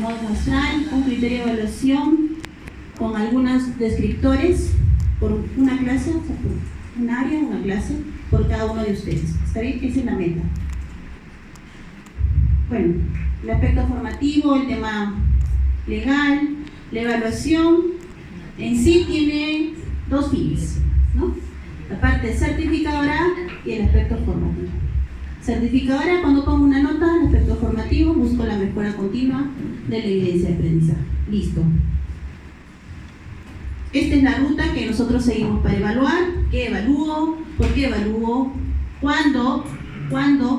vamos a mostrar un criterio de evaluación con algunos descriptores por una clase, o sea, por un área, una clase, por cada uno de ustedes. ¿Está bien? Esa es la meta. Bueno, el aspecto formativo, el tema legal, la evaluación en sí tiene dos fines, ¿no? La parte certificadora y el aspecto formativo. Certificadora, cuando pongo una nota, el aspecto formativo, busco la mejora continua de la evidencia de aprendizaje. Listo. Esta es la ruta que nosotros seguimos para evaluar. ¿Qué evalúo? ¿Por qué evalúo? ¿Cuándo?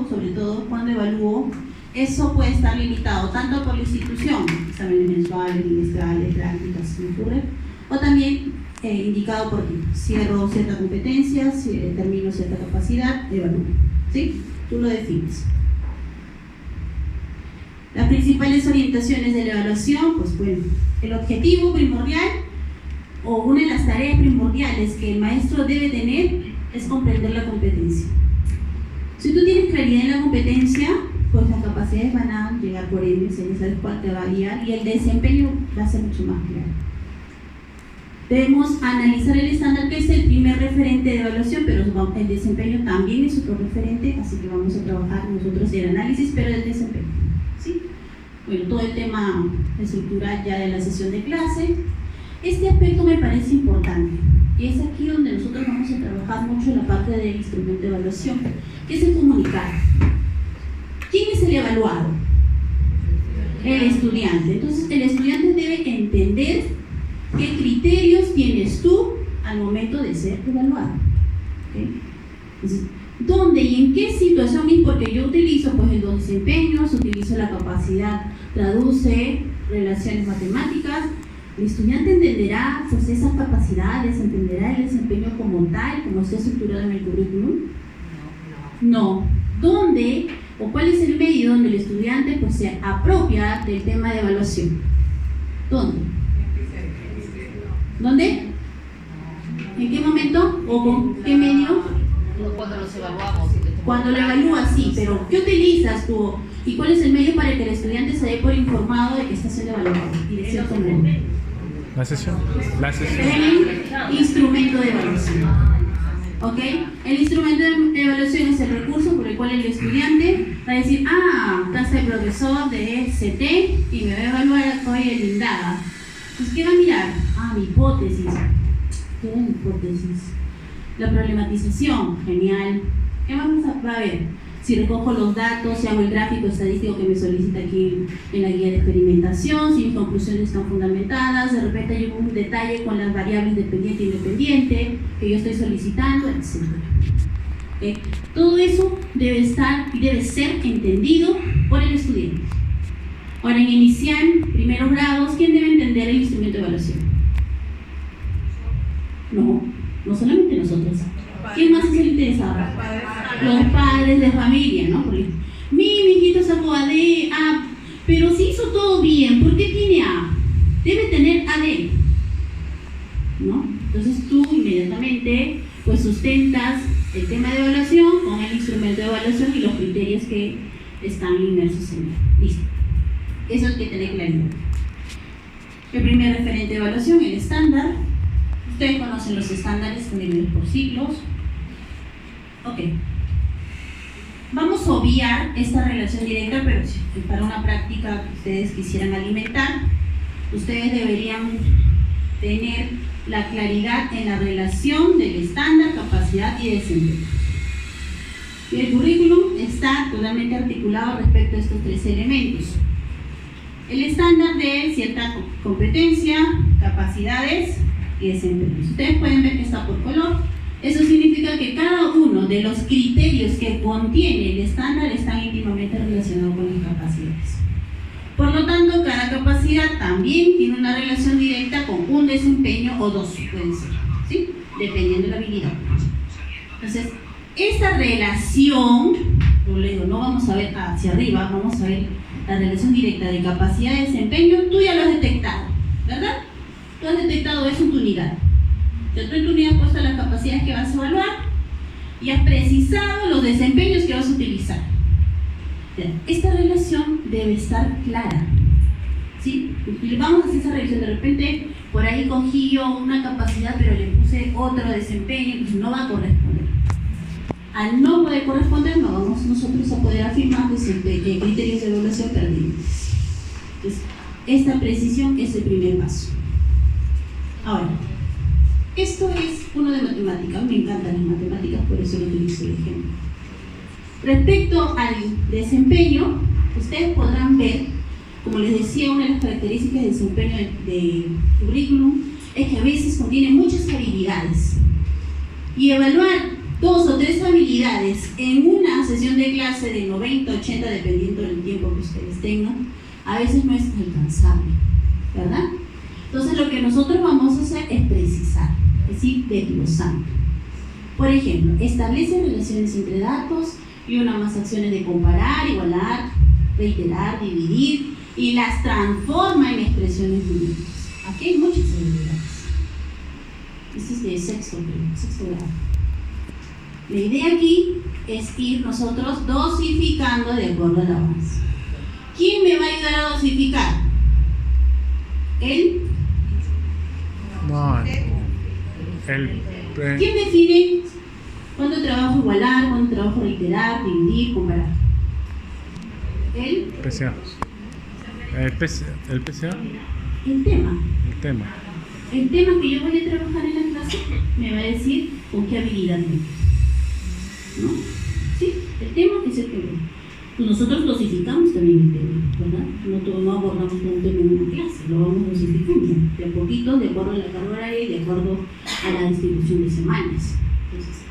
Sobre todo, ¿cuándo evalúo? Eso puede estar limitado tanto por la institución, exámenes mensuales, trimestrales, prácticas, si me ocurre, o también indicado por ti. Cierro cierta competencia, termino cierta capacidad, evalúo. ¿Sí? Tú lo defines. Las principales orientaciones de la evaluación, pues bueno, el objetivo primordial o una de las tareas primordiales que el maestro debe tener es comprender la competencia. Si tú tienes claridad en la competencia, pues las capacidades van a llegar por ende, si ya sabes cuál te va a guiar, y el desempeño va a ser mucho más claro. Debemos analizar el estándar, que es el primer referente de evaluación, pero el desempeño también es otro referente, así que vamos a trabajar nosotros el análisis, pero del desempeño. ¿Sí? Bueno, todo el tema estructural ya de la sesión de clase. Este aspecto me parece importante, y es aquí donde nosotros vamos a trabajar mucho en la parte del instrumento de evaluación, que es el comunicar. ¿Quién es el evaluado? El estudiante. Entonces, el estudiante debe entender qué criterios tienes tú al momento de ser evaluado. ¿Okay? Entonces, ¿dónde y en qué situación? Y porque yo utilizo pues el desempeño, utilizo la capacidad, traduce relaciones matemáticas. El estudiante entenderá pues esas capacidades, entenderá el desempeño como tal, como está estructurado en el currículum. No. ¿Dónde o cuál es el medio donde el estudiante pues se apropia del tema de evaluación? ¿Dónde? ¿Dónde? ¿En qué momento? ¿O con qué medio? Cuando los evaluamos. Cuando lo evalúas, sí, pero ¿qué utilizas tú? ¿Y cuál es el medio para que el estudiante se dé por informado de que está siendo evaluado? Y de cierto modo. La sesión. El instrumento de evaluación. ¿Ok? El instrumento de evaluación es el recurso por el cual el estudiante va a decir, tasa de profesor de ST y me va a evaluar a toda lindada. Entonces, ¿qué va a mirar? Mi hipótesis. ¿Qué es mi hipótesis? La problematización, genial. ¿Qué más va a ver? Si recojo los datos, si hago el gráfico estadístico que me solicita aquí en la guía de experimentación, si mis conclusiones están fundamentadas, de repente hay un detalle con las variables dependiente e independiente que yo estoy solicitando, etc. ¿Okay? Todo eso debe estar y debe ser entendido por el estudiante. Ahora, en inicial, primeros grados, ¿quién debe entender el instrumento de evaluación? No solamente nosotros. ¿Quién más es el interesado? Los padres de familia, ¿no? Porque mi hijito sacó AD, pero si hizo todo bien, ¿por qué tiene A? Debe tener AD, ¿no? Entonces tú inmediatamente pues sustentas el tema de evaluación con el instrumento de evaluación y los criterios que están inmersos en él. Listo. Eso hay que tener claridad. El primer referente de evaluación, el estándar. Ustedes conocen los estándares que vienen por siglos. Ok. Vamos a obviar esta relación directa, pero si para una práctica que ustedes quisieran alimentar, ustedes deberían tener la claridad en la relación del estándar, capacidad y desempeño. Y el currículum está totalmente articulado respecto a estos tres elementos. El estándar de cierta competencia, capacidades y desempeño. Ustedes pueden ver que está por color. Eso significa que cada uno de los criterios que contiene el estándar están íntimamente relacionados con las capacidades. Por lo tanto, cada capacidad también tiene una relación directa con un desempeño o dos, pueden ser, ¿sí? Dependiendo de la habilidad. Entonces, esta relación, como le digo, no vamos a ver hacia arriba, vamos a ver la relación directa de capacidad y desempeño. Tú ya lo has detectado, ¿verdad? Tú has detectado eso en tu unidad. Ya tú en tu unidad has puesto las capacidades que vas a evaluar y has precisado los desempeños que vas a utilizar. Esta relación debe estar clara. ¿sí? Vamos a hacer esa revisión. De repente, por ahí cogí yo una capacidad, pero le puse otro desempeño, pues no va a corresponder. Al no poder corresponder, no vamos nosotros a poder afirmar criterios de evaluación pertinentes. Entonces, esta precisión es el primer paso. Ahora, esto es uno de matemáticas. Me encantan las matemáticas, por eso lo utilizo el ejemplo. Respecto al desempeño, ustedes podrán ver, como les decía, una de las características del desempeño de currículum es que a veces contiene muchas habilidades. Y evaluar 2 o 3 habilidades en una sesión de clase de 90, 80, dependiendo del tiempo que ustedes tengan, a veces no es alcanzable, ¿verdad? Entonces lo que nosotros vamos a hacer es precisar, es decir, desglosando. Por ejemplo, establece relaciones entre datos y una más acciones de comparar, igualar, reiterar, dividir, y las transforma en expresiones numéricas. Aquí hay muchas habilidades. Esto es de sexto grado. La idea aquí es ir nosotros dosificando de acuerdo al avance. ¿Quién me va a ayudar a dosificar? ¿Él? No, ¿Quién define cuándo trabajo igualar, cuándo trabajo reiterar, dividir, comparar? ¿Él? PCA. ¿El PCA? El tema. El tema. El tema que yo voy a trabajar en la clase me va a decir con qué habilidad me. ¿No? Sí, el tema es el tema. Nosotros dosificamos también el tema, ¿verdad? No abordamos un tema en una clase, lo vamos dosificando de a poquito, de acuerdo a la carga horaria y de acuerdo a la distribución de semanas. Entonces,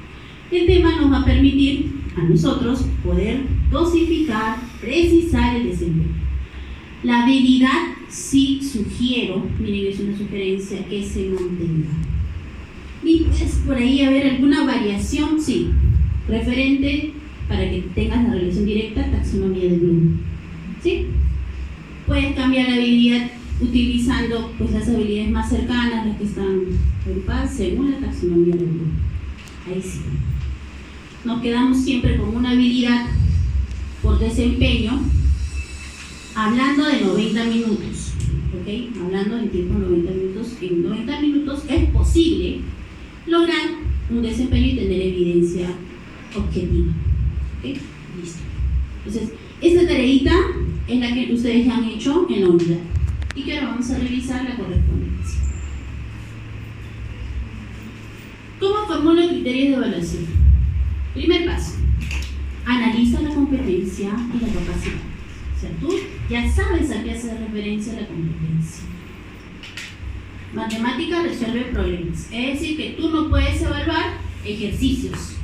el tema nos va a permitir a nosotros poder dosificar, precisar el desempeño. La habilidad sí sugiero, miren, es una sugerencia, que se mantenga. Y es por ahí haber alguna variación, sí, referente para que tengas la relación directa, taxonomía de Bloom. ¿Sí? Puedes cambiar la habilidad utilizando pues, las habilidades más cercanas, las que están agrupadas según la taxonomía de Bloom. Ahí sí. Nos quedamos siempre con una habilidad por desempeño, hablando de 90 minutos. ¿Ok? Hablando del tiempo de 90 minutos. En 90 minutos es posible lograr un desempeño y tener evidencia objetiva. ¿Ok? Listo. Entonces, esta tareita es la que ustedes ya han hecho en la unidad y que ahora vamos a revisar la correspondencia. ¿Cómo formulo criterios de evaluación? Primer paso, analiza la competencia y la capacidad. O sea, tú ya sabes a qué hace referencia la competencia. Matemática resuelve problemas, es decir, que tú no puedes evaluar ejercicios,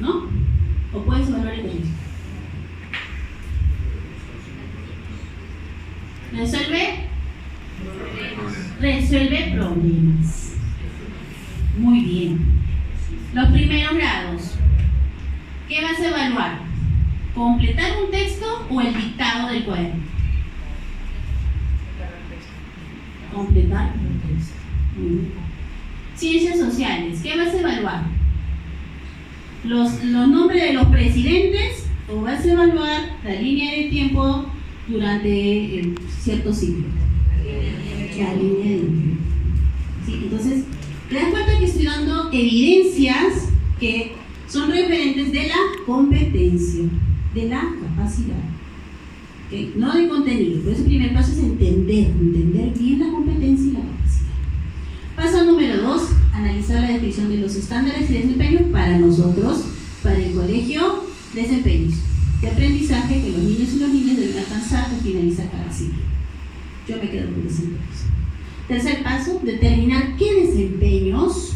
¿no? ¿O puedes evaluar ejercicios? Resuelve problemas. Muy bien. Los primeros grados, ¿qué vas a evaluar? ¿Completar un texto o el dictado del cuaderno? Completar un texto. Muy bien. Ciencias sociales, ¿qué vas a evaluar? ¿Los nombres de los presidentes o vas a evaluar la línea de tiempo durante cierto ciclo? La línea de tiempo. ¿Sí? Entonces, te das cuenta que estoy dando evidencias que son referentes de la competencia, de la capacidad, ¿okay? No de contenido. Por eso el primer paso es entender bien la competencia y la capacidad. Paso número 2, analizar la descripción de los estándares de desempeño para nosotros, para el colegio, desempeños de aprendizaje que los niños y las niñas deben alcanzar al finalizar cada ciclo. Yo me quedo con desempeños. Tercer paso, determinar qué desempeños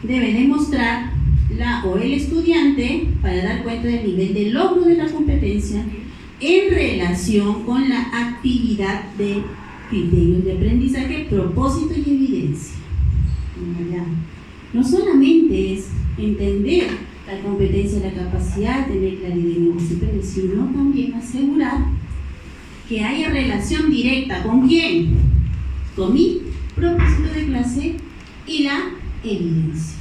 debe demostrar la o el estudiante para dar cuenta del nivel de logro de la competencia en relación con la actividad de criterios de aprendizaje, propósito y evidencia. No solamente es entender la competencia, la capacidad, tener claridad en el desempeño, sino también asegurar que haya relación directa ¿con quién? Con mi propósito de clase y la evidencia.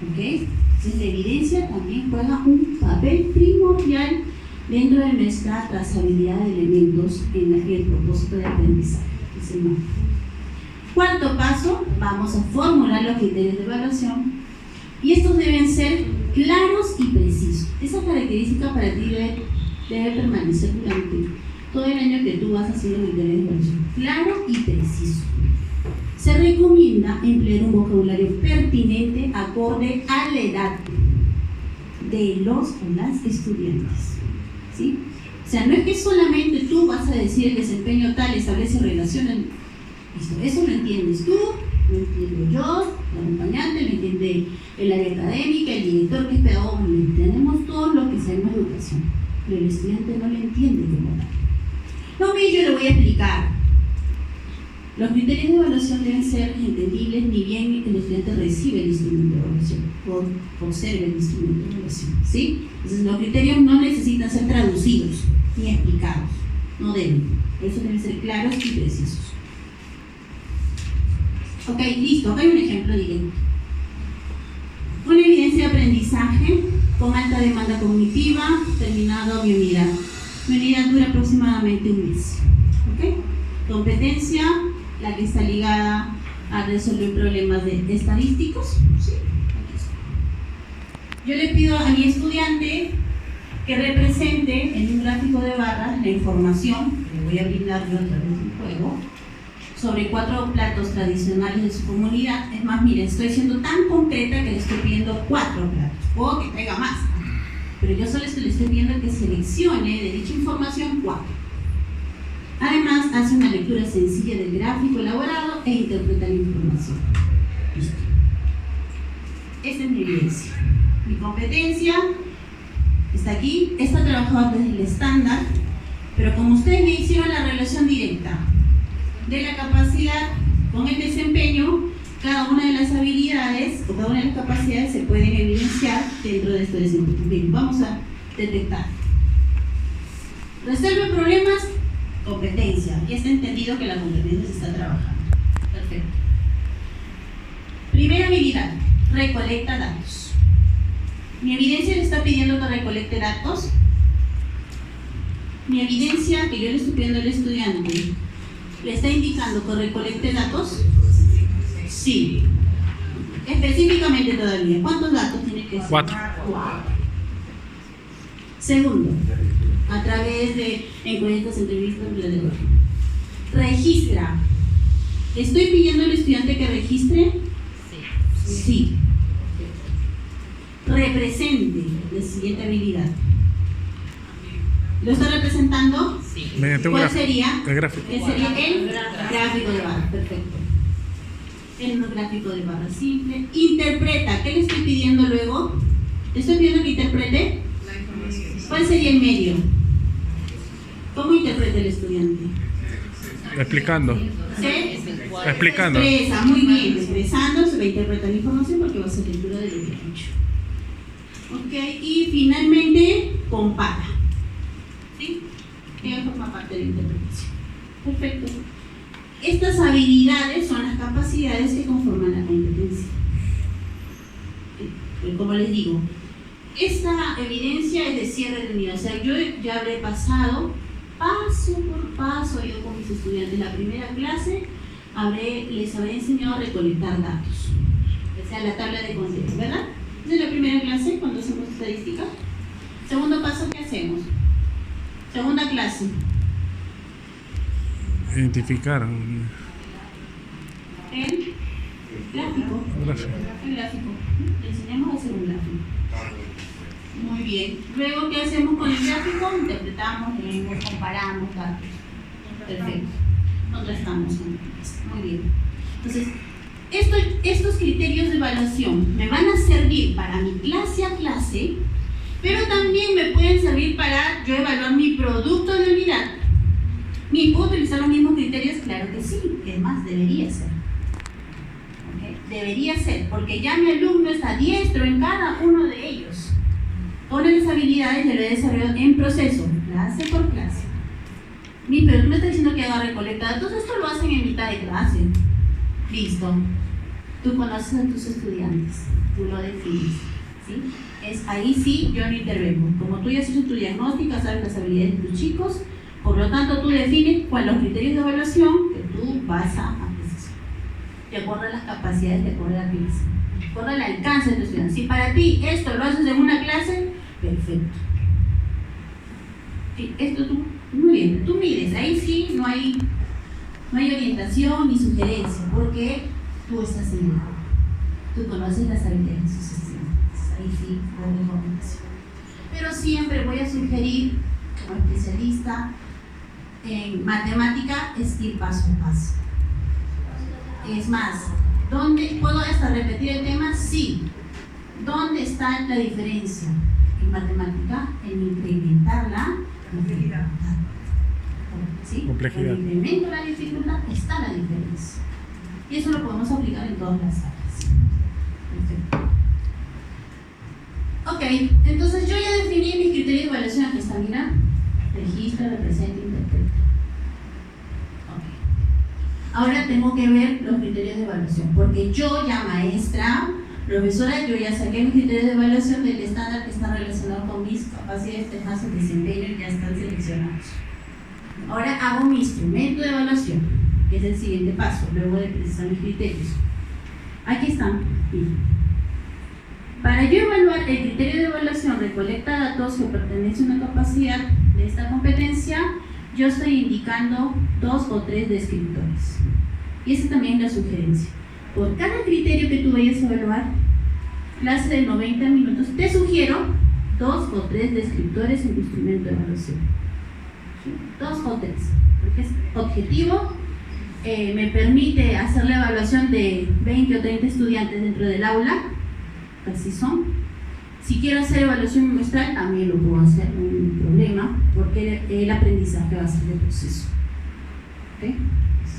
¿Ok? Entonces la evidencia también juega un papel primordial dentro de nuestra trazabilidad de elementos en el propósito de aprendizaje. Es el marco. Cuarto paso, vamos a formular los criterios de evaluación y estos deben ser claros y precisos. Esa característica para ti debe permanecer durante todo el año que tú vas haciendo criterios de evaluación. Claro y preciso. Se recomienda emplear un vocabulario pertinente acorde a la edad de los o las estudiantes, ¿sí? O sea, no es que solamente tú vas a decir el desempeño tal, establece relaciones. Listo, eso lo entiendes tú, lo entiendo yo, el acompañante, lo entiende el área académica, el director que es pedagogo, lo entendemos todos los que sabemos educación, pero el estudiante no lo entiende como tal. No, yo le voy a explicar. Los criterios de evaluación deben ser entendibles ni bien el estudiante recibe el instrumento de evaluación o observe el instrumento de evaluación, ¿sí? Entonces los criterios no necesitan ser traducidos ni explicados, no deben, por eso deben ser claros y precisos. Ok, listo, acá hay un ejemplo directo. Una evidencia de aprendizaje con alta demanda cognitiva, terminado mi unidad. Mi unidad dura aproximadamente un mes. ¿Ok? Competencia, la que está ligada a resolver problemas estadísticos. ¿Sí? Yo le pido a mi estudiante que represente en un gráfico de barras la información que le voy a brindar yo a través del juego sobre 4 platos tradicionales de su comunidad. Es más, mire, estoy siendo tan concreta que le estoy pidiendo 4 platos, o que traiga más, pero yo solo le estoy pidiendo que seleccione de dicha información 4. Además, hace una lectura sencilla del gráfico elaborado e interpreta la información. Listo. Esta es mi evidencia. Mi competencia está aquí, está trabajada desde el estándar, pero como ustedes me hicieron la relación directa de la capacidad con el desempeño, cada una de las habilidades o cada una de las capacidades se pueden evidenciar dentro de este desempeño. Bien, vamos a detectar. Resuelve problemas, competencia. Ya está entendido que la competencia se está trabajando. Perfecto. Primera habilidad, recolecta datos. Mi evidencia le está pidiendo que recolecte datos. Mi evidencia que yo le estoy pidiendo al estudiante ¿le está indicando que recolecte datos? Sí. Específicamente todavía. ¿Cuántos datos tiene que ser? 4. Segundo, a través de encuestas, entrevistas, bla. Registra. ¿Le estoy pidiendo al estudiante que registre? Sí. Represente la siguiente habilidad. ¿Lo está representando? Sí. ¿Cuál sería? El gráfico. ¿Qué sería el gráfico de barra? Perfecto. El gráfico de barra simple. Interpreta. ¿Qué le estoy pidiendo luego? ¿Le estoy pidiendo que interprete? La información. ¿Cuál sería el medio? ¿Cómo interpreta el estudiante? Explicando. ¿Se? Explicando. Expresa, muy bien. Expresando, se va a interpretar la información porque va a ser lectura de lo que he dicho. Ok, y finalmente compara. ¿Sí? Que forma parte de la interpretación. Perfecto. Estas habilidades son las capacidades que conforman la competencia. Como les digo, esta evidencia es de cierre de unidad. O sea, yo ya habré pasado paso por paso, yo con mis estudiantes la primera clase les habré enseñado a recolectar datos. O sea, la tabla de contexto, ¿verdad? Esa es la primera clase cuando hacemos estadística. Segundo paso, ¿qué hacemos? Segunda clase. Identificar. El gráfico. El gráfico. Le enseñamos a hacer un gráfico. Muy bien. Luego, ¿qué hacemos con el gráfico? Interpretamos, leemos, comparamos datos. Perfecto. Contrastamos. Muy bien. Entonces, estos criterios de evaluación me van a servir para mi clase a clase, pero también me pueden servir para yo evaluar mi producto de unidad. ¿Puedo utilizar los mismos criterios? Claro que sí, es más, debería ser. ¿Okay? Debería ser, porque ya mi alumno está diestro en cada uno de ellos. Todas las habilidades yo lo he desarrollado en proceso, clase por clase. Pero tú me estás diciendo que haga recolecta datos, esto lo hacen en mitad de clase. Listo. Tú conoces a tus estudiantes, tú lo defines, ¿sí? ahí sí yo no intervengo. Como tú ya has hecho tu diagnóstica, sabes las habilidades de tus chicos, por lo tanto tú defines cuáles son los criterios de evaluación que tú vas a precisar, de acuerdo a las capacidades, de acuerdo a la clase, de acuerdo al alcance de tu estudiante. Si para ti esto lo haces en una clase, perfecto. Sí, esto tú, muy bien, tú mides, ahí sí no hay orientación ni sugerencia, porque tú estás en el grupo, tú conoces las habilidades de sus estudiantes, ahí sí doy información. Pero siempre voy a sugerir, como especialista en matemática, es ir paso a paso. Es más, ¿dónde puedo hasta repetir el tema? Sí. ¿Dónde está la diferencia en matemática? En incrementar la complejidad. ¿Sí? Complejidad. En el incremento de la dificultad está la diferencia. Y eso lo podemos aplicar en todas las áreas. Perfecto. Ok, entonces yo ya definí mis criterios de evaluación. Aquí está, mira. Registra, representa, interpreta. Ok. Ahora tengo que ver los criterios de evaluación, porque yo ya maestra, profesora, yo ya saqué mis criterios de evaluación del estándar que están relacionados con mis capacidades, temas, desempeño, y ya están seleccionados. Ahora hago mi instrumento de evaluación, que es el siguiente paso, luego de precisar mis criterios. Aquí están. Para yo evaluar el criterio de evaluación, recolecta datos que pertenecen a una capacidad de esta competencia, yo estoy indicando 2 o 3 descriptores. Y esa también es la sugerencia. Por cada criterio que tú vayas a evaluar, clase de 90 minutos, te sugiero 2 o 3 descriptores en tu instrumento de evaluación. 2 o 3, porque es objetivo, me permite hacer la evaluación de 20 o 30 estudiantes dentro del aula, así son. Si quiero hacer evaluación muestral, también lo puedo hacer, no hay ningún problema, porque el aprendizaje va a ser de proceso. ¿Okay?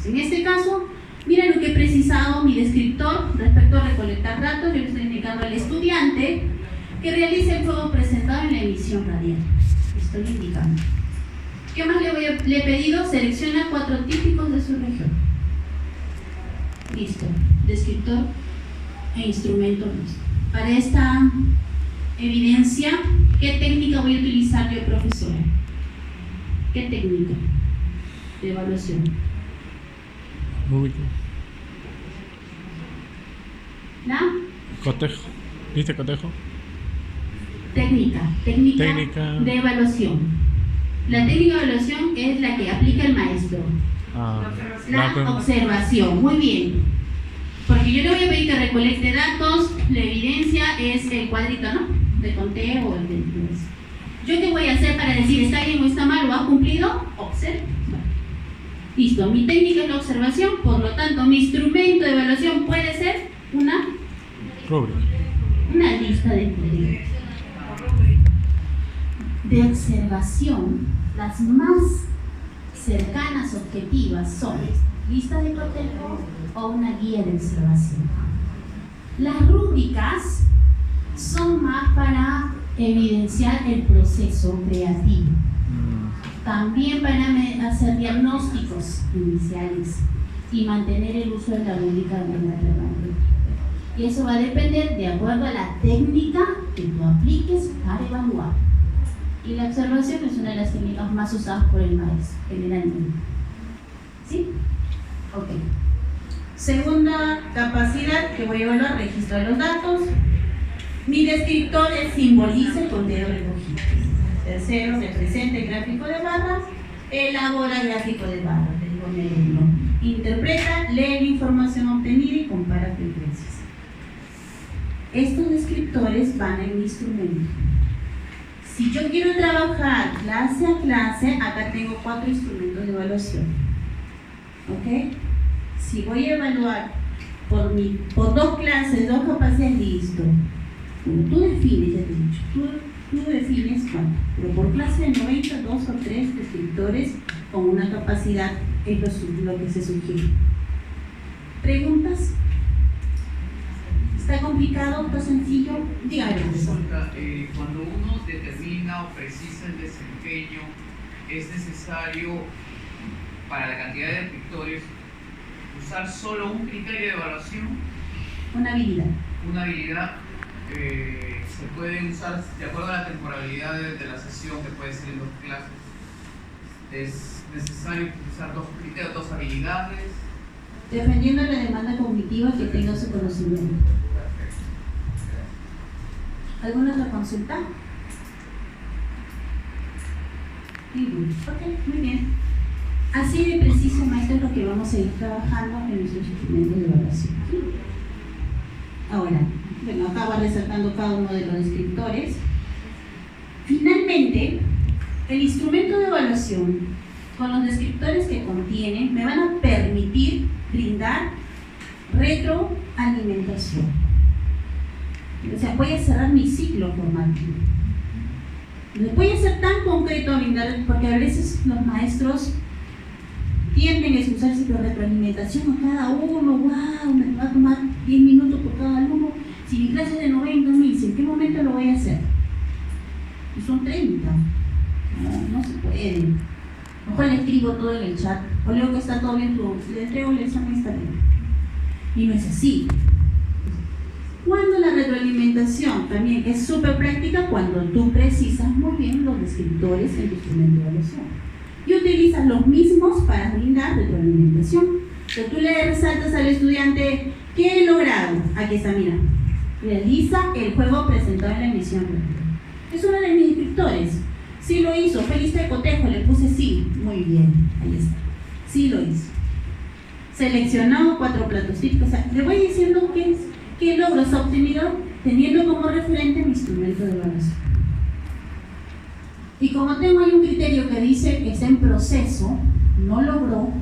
En este caso, mira lo que he precisado mi descriptor respecto a recolectar datos. Yo le estoy indicando al estudiante que realice el juego presentado en la emisión radial. Estoy indicando. ¿Qué más le he pedido? Selecciona 4 típicos de su región. Listo. Descriptor e instrumento listo. Para esta evidencia, ¿qué técnica voy a utilizar yo, profesora? ¿Qué técnica de evaluación? Rúbico. ¿La? Cotejo. ¿Viste cotejo? Técnica de evaluación. La técnica de evaluación es la que aplica el maestro. La observación. Muy bien. Porque yo le voy a pedir que recolecte datos, la evidencia es el cuadrito, ¿no? De conteo o el de... ¿Yo qué voy a hacer para decir está bien o está mal o ha cumplido? Observa. Listo, mi técnica es la observación, por lo tanto mi instrumento de evaluación puede ser una lista de criterios de observación. Las más cercanas objetivas son lista de cotejo o una guía de observación. Las rúbricas son más para evidenciar el proceso creativo, también para hacer diagnósticos iniciales y mantener el uso de la rúbrica de la pregunta. Y eso va a depender de acuerdo a la técnica que tú apliques para evaluar. Y la observación es una de las técnicas más usadas por el maestro, generalmente. ¿Sí? Ok. Segunda capacidad que voy a evaluar, registro de los datos. Mi descriptor simboliza el conteo recogido. Tercero, representa el gráfico de barras. Elabora gráfico de barras. Le digo a mi alumno. Interpreta, lee la información obtenida y compara frecuencias. Estos descriptores van en mi instrumento. Si yo quiero trabajar clase a clase, acá tengo 4 instrumentos de evaluación. ¿Ok? Si voy a evaluar por 2 clases, 2 capacidades, listo. Bueno, tú defines, ya te he dicho, tú defines cuánto. Pero por clase de 90, 2 o 3 descriptores con una capacidad es lo que se sugiere. ¿Preguntas? ¿Está complicado? ¿Está sencillo? Dígame. Cuando uno determina o precisa el desempeño, ¿es necesario para la cantidad de descriptores usar solo un criterio de evaluación? Una habilidad. Una habilidad se pueden usar de acuerdo a la temporalidad de la sesión, que puede ser en 2 clases. Es necesario usar 2 criterios, 2 habilidades. Dependiendo de la demanda cognitiva que tenga su conocimiento. Perfecto. ¿Alguna otra consulta? Ok, muy bien. Así de preciso, maestro, es lo que vamos a ir trabajando en nuestros instrumentos de evaluación. Ahora, bueno, acá va resaltando cada uno de los descriptores. Finalmente, el instrumento de evaluación, con los descriptores que contiene, me van a permitir brindar retroalimentación. O sea, voy a cerrar mi ciclo formativo. Voy a ser tan concreto a brindar, porque a veces los maestros tienden a usar el ciclo de retroalimentación a cada uno. ¡Wow! Me va a tomar 10 minutos por cada alumno. Si mi clase es de 90, me dice, ¿en qué momento lo voy a hacer? Y son 30. No se puede. Mejor le escribo todo en el chat, o leo que está todo bien, le entrego el examen, está bien. Y no es así. Cuando la retroalimentación también es súper práctica, cuando tú precisas muy bien los descriptores en tu instrumento de evaluación y utilizas los mismos para brindar retroalimentación. Pero tú le resaltas al estudiante, ¿qué he logrado? Aquí está, mira. Realiza el juego presentado en la emisión. Es uno de mis descriptores. Sí lo hizo, feliz de cotejo, le puse sí. Muy bien, ahí está. Sí lo hizo. Seleccionó 4 platos típicos. O sea, le voy diciendo qué logros ha obtenido teniendo como referente mi instrumento de evaluación. Y como tengo ahí un criterio que dice que está en proceso, no logró,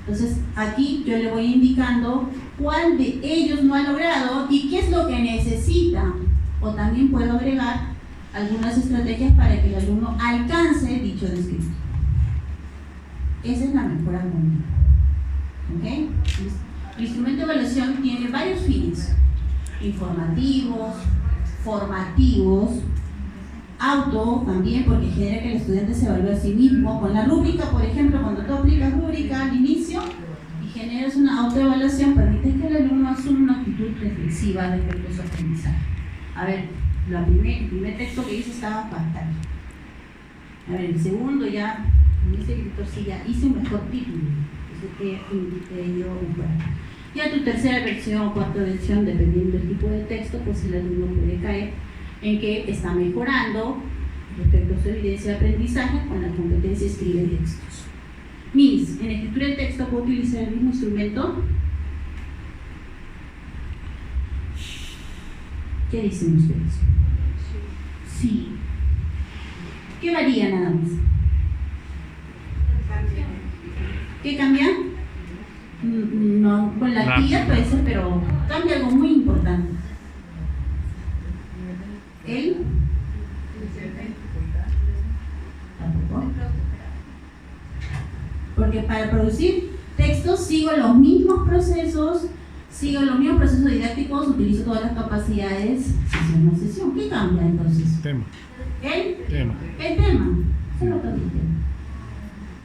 entonces aquí yo le voy indicando cuál de ellos no ha logrado y qué es lo que necesita. O también puedo agregar algunas estrategias para que el alumno alcance dicho descriptor. Esa es la mejora cognitiva. ¿Ok? El instrumento de evaluación tiene varios fines: informativos, formativos, auto también, porque genera que el estudiante se evalúe a sí mismo. Con la rúbrica, por ejemplo, cuando tú aplicas rúbrica al inicio y generas una autoevaluación, permites que el alumno asuma una actitud reflexiva respecto a su aprendizaje. A ver, el primer texto que hice estaba fatal. A ver, el segundo ya, en este escritor sí ya hice un mejor título. Eso que yo mejorar. Ya tu tercera versión o cuarta versión, dependiendo del tipo de texto, pues el alumno puede caer en que está mejorando respecto a su evidencia de aprendizaje con la competencia escribe textos. Minis, en escritura de texto puedo utilizar el mismo instrumento. ¿Qué dicen ustedes? Sí. ¿Qué varía nada más? ¿Qué cambia? No, con la tía puede ser, pero cambia algo muy importante. ¿El? Tampoco. Porque para producir textos sigo los mismos procesos didácticos, utilizo todas las capacidades sesión a sesión. ¿Qué cambia entonces? Tema. El tema. Eso es lo que me tema.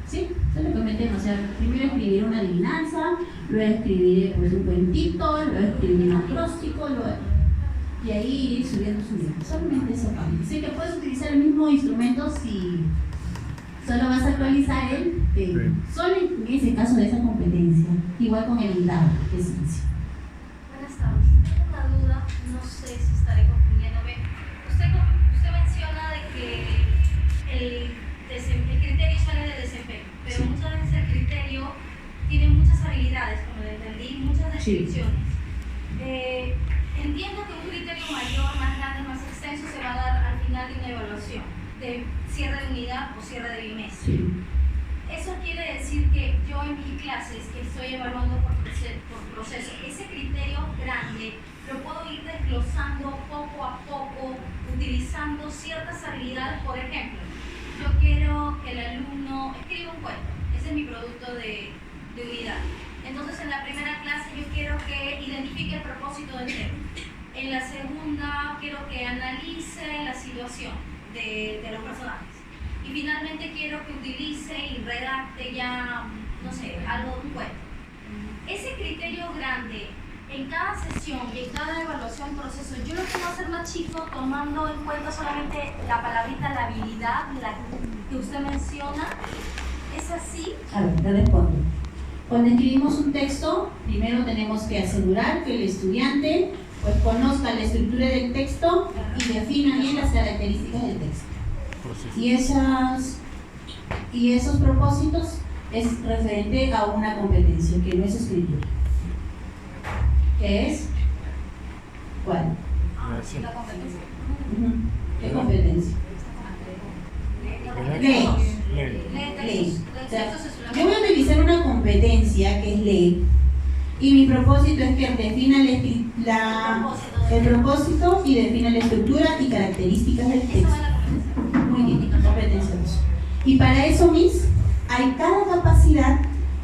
¿Sí? Eso es lo que me tema. O sea, primero escribir una adivinanza, luego escribir pues, un cuentito, luego escribir un acróstico, y ahí ir subiendo. Solamente eso cambia. Sí que puedes utilizar el mismo instrumento si solo vas a actualizar el tema. Solo en ese caso de esa competencia. Igual con el grado de ciencia. Buenas tardes. Tengo una duda, no sé si estaré confundiéndome. Usted menciona de que el criterio sale del desempeño, pero Sí. muchas veces el criterio tiene muchas habilidades, como le entendí, muchas descripciones. Entiendo que un criterio mayor, más grande, más extenso se va a dar al final de una evaluación de cierre de unidad o cierre de bimestre. Sí. Eso quiere decir que yo en mis clases que estoy evaluando por proceso, ese criterio grande lo puedo ir desglosando poco a poco, utilizando ciertas habilidades. Por ejemplo, yo quiero que el alumno escriba un cuento, ese es mi producto de unidad. Entonces en la primera clase yo quiero que identifique el propósito del tema. En la segunda quiero que analice la situación de los personajes. Y finalmente quiero que utilice y redacte ya, no sé, algo de un cuento. Ese criterio grande en cada sesión y en cada evaluación proceso, yo lo puedo hacer más chico tomando en cuenta solamente la palabrita, la habilidad, la que usted menciona. ¿Es así? A ver, te respondo. Cuando escribimos un texto, primero tenemos que asegurar que el estudiante pues conozca la estructura del texto y defina bien las características del texto. Y esos propósitos es referente a una competencia que no es escritura. ¿Qué es? ¿Cuál? La competencia. ¿Qué competencia? Ley. Ley. O sea, yo voy a utilizar una competencia que es ley y mi propósito es que defina el propósito y defina la estructura y características del texto. Muy bien, competencia 2. Y para eso, hay cada capacidad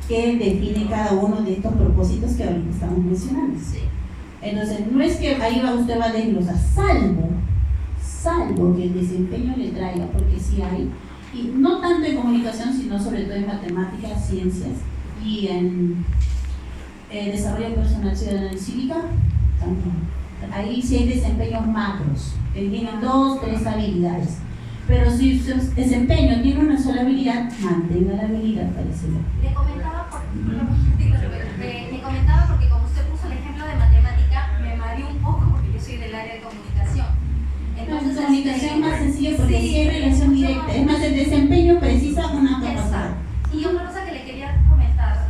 que define cada uno de estos propósitos que ahorita estamos mencionando. Entonces, no es que ahí usted va a desglosar, salvo que el desempeño le traiga, porque sí hay, y no tanto en comunicación, sino sobre todo en matemáticas, ciencias y en desarrollo personal, ciudadano y cívica, también. Ahí sí hay desempeños macros, que tienen 2, 3 habilidades. Pero si su desempeño tiene una sola habilidad, mantenga la habilidad parecida. Le comentaba porque como usted puso el ejemplo de matemática, me mareó un poco porque yo soy del área de comunicación. Entonces, comunicación más sencilla porque sí hay relación directa. Es más, el desempeño precisa una capacidad. Y otra cosa que le quería comentar,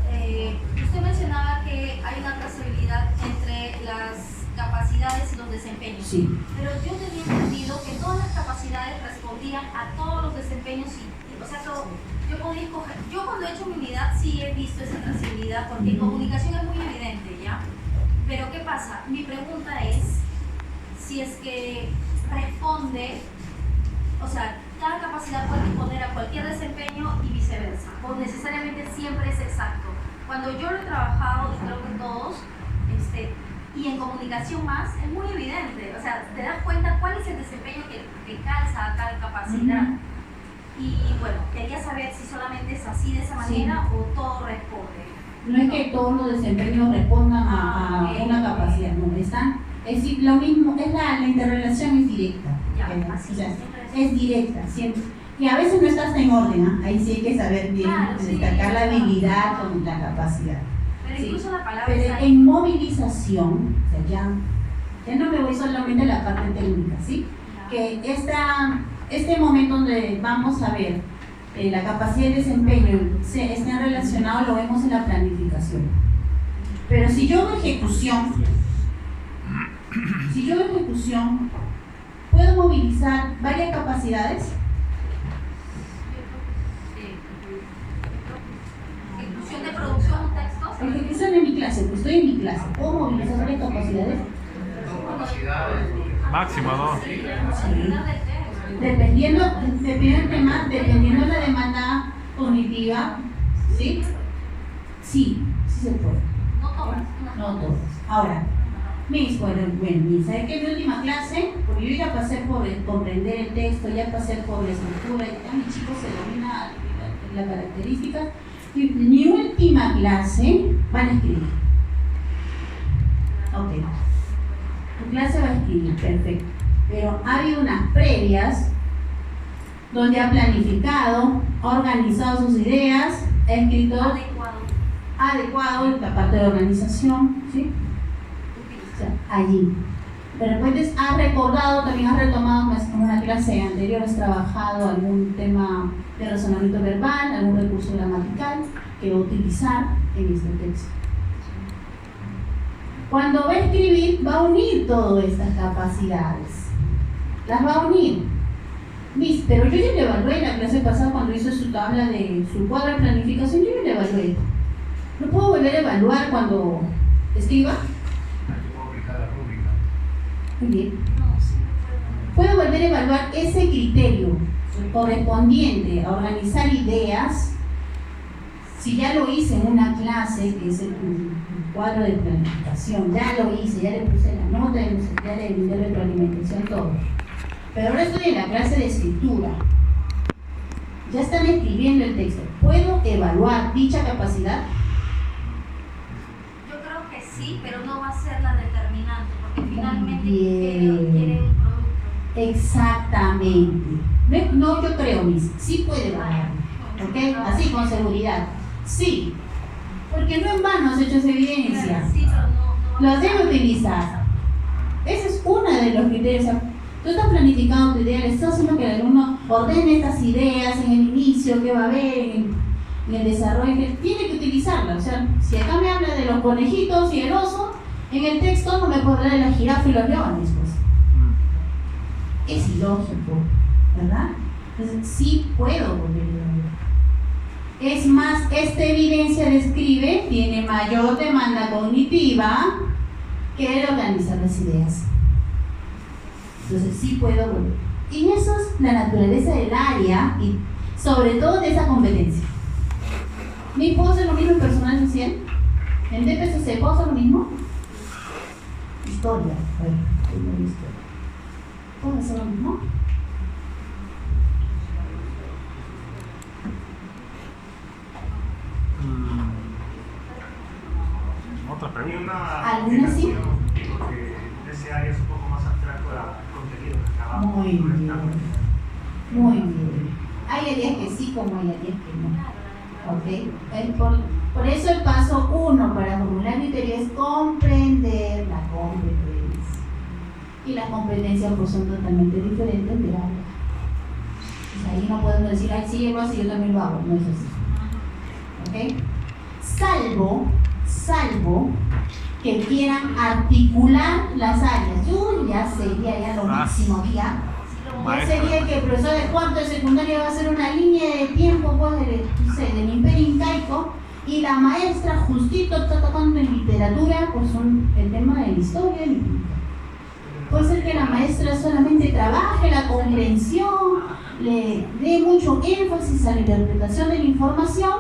usted mencionaba que hay una trazabilidad entre las capacidades y los desempeños. Sí. Pero yo tenía entendido que todas las capacidades respondían a todos los desempeños o sea, yo podía escoger. Yo cuando he hecho mi unidad sí he visto esa trazabilidad porque en comunicación es muy evidente, ¿ya? Pero ¿qué pasa? Mi pregunta es si es que responde, o sea, cada capacidad puede responder a cualquier desempeño y viceversa, o necesariamente siempre es exacto. Cuando yo lo he trabajado, y creo que todos, y en comunicación más, es muy evidente, o sea, te das cuenta cuál es el desempeño que calza a tal capacidad. Y bueno, quería saber si solamente es así de esa manera o todo responde. No es que todos los desempeños respondan a una capacidad, no, es decir, lo mismo, la interrelación es directa. Así, o sea, es directa, siempre. Y a veces no estás en orden, ahí sí hay que saber bien destacar la habilidad con la capacidad. Pero incluso la palabra. Pero en movilización, o sea, ya no me voy solamente a la parte técnica, ¿sí? Que este momento donde vamos a ver la capacidad de desempeño estén relacionados, lo vemos en la planificación. Pero si yo hago ejecución, ¿puedo movilizar varias capacidades? Ejecución de producción, textos. Ejecución en mi clase, pues estoy en mi clase. ¿Puedo movilizar varias capacidades? Máximo 2. Dependiendo del tema, dependiendo de la demanda cognitiva, ¿sí? Sí se puede. No todas. No todas. Ahora, ¿sabes qué? En mi última clase, porque yo ya pasé por comprender el texto, ya pasé por la estructura, ya mi chico se domina la característica. Y mi última clase van a escribir. Ok. Tu clase va a escribir, perfecto. Pero ha habido unas previas donde ha planificado, ha organizado sus ideas, ha escrito adecuado la parte de organización, ¿sí? O sea, allí. De repente has recordado, también has retomado en una clase anterior, has trabajado algún tema de razonamiento verbal, algún recurso gramatical que va a utilizar en este texto. Cuando va a escribir, va a unir todas estas capacidades. Las va a unir. Pero yo ya le evalué la clase pasada cuando hizo su tabla de su cuadro de planificación, yo ya le evalué. ¿No puedo volver a evaluar cuando escriba? Muy bien. Puedo volver a evaluar ese criterio correspondiente a organizar ideas. Si ya lo hice en una clase, que es el cuadro de planificación, ya lo hice, ya le puse la nota, ya le brindé retroalimentación, todo. Pero ahora estoy en la clase de escritura. Ya están escribiendo el texto. ¿Puedo evaluar dicha capacidad? Yo creo que sí, pero no va a ser la determinante, porque finalmente Bien. quiere un producto. Exactamente. No, yo creo, Miss, sí puede variar, ¿ok? Así con seguridad. Sí, porque no en vano has hecho esa evidencia. Sí, pero no Lo debe utilizar. Ese es uno de los criterios. O sea, tú estás planificando tu idea, le estás haciendo que el alumno ordene estas ideas en el inicio, qué va a haber, en el desarrollo, que tiene que utilizarla. O sea, si acá me habla de los conejitos y el oso, en el texto no me puedo hablar de la jirafa y los leones, pues. Es ilógico, ¿verdad? Entonces, sí puedo volverlo a ver. Es más, esta evidencia describe, tiene mayor demanda cognitiva que el organizar las ideas. Entonces, sí puedo volver. Y eso es la naturaleza del área y sobre todo de esa competencia. ¿Me puedo hacer lo mismo en personal social? ¿En DPCC puedo hacer lo mismo? Historia. A ver, tengo historia. ¿Puedo hacer lo mismo? Otra pregunta. ¿Alguna sí? Porque ese área es un poco más abstracto del contenido que acabamos. Muy bien. Muy bien. Hay áreas que sí, como hay áreas que no. ¿Ok? Por eso el paso 1 para formular criterio es comprender la competencia. Y las competencias pues son totalmente diferentes de área. Pues ahí no podemos decir, ay, sí, él lo hace, yo también lo hago. No es así. ¿Ok? Salvo que quieran articular las áreas. Yo ya sería ya lo máximo ya. Ya sería que el profesor de cuarto de secundaria va a hacer una línea de tiempo pues, del imperio incaico y la maestra justito está tocando en literatura pues el tema de la historia. Puede ser que la maestra solamente trabaje la comprensión, le dé mucho énfasis a la interpretación de la información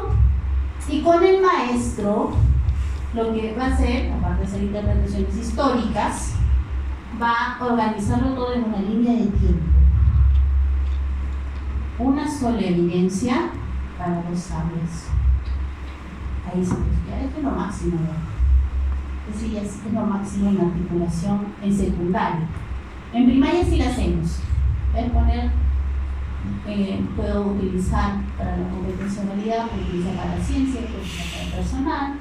y con el maestro lo que va a hacer, aparte de hacer interpretaciones históricas, va a organizarlo todo en una línea de tiempo. Una sola evidencia para los sabios. Ahí se ya esto es lo máximo, ¿no? Sí, es lo máximo en articulación en secundaria. En primaria sí la hacemos. Es poner, puedo utilizar para la computacionalidad, puedo utilizar para la ciencia, puedo utilizar para el personal.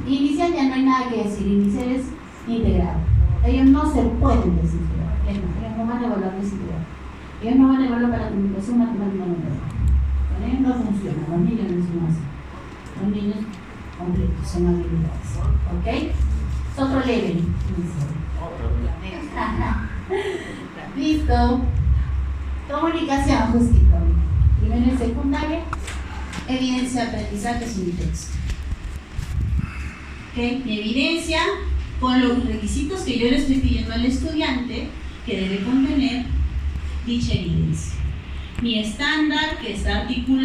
Inicial ya no hay nada que decir, inicial es integrado. Ellos no se pueden desintegrar, ellos no van a evaluar desintegrar. Ellos no van a evaluar para comunicación matemática, no. Con ellos no funciona, los niños no son así. Los niños completos son habilidades. ¿Ok? Es otro level. Listo. Comunicación, justito. Primero y secundaria, evidencia de aprendizaje sin texto. ¿Okay? Mi evidencia con los requisitos que yo le estoy pidiendo al estudiante que debe contener dicha evidencia. Mi estándar que está articulado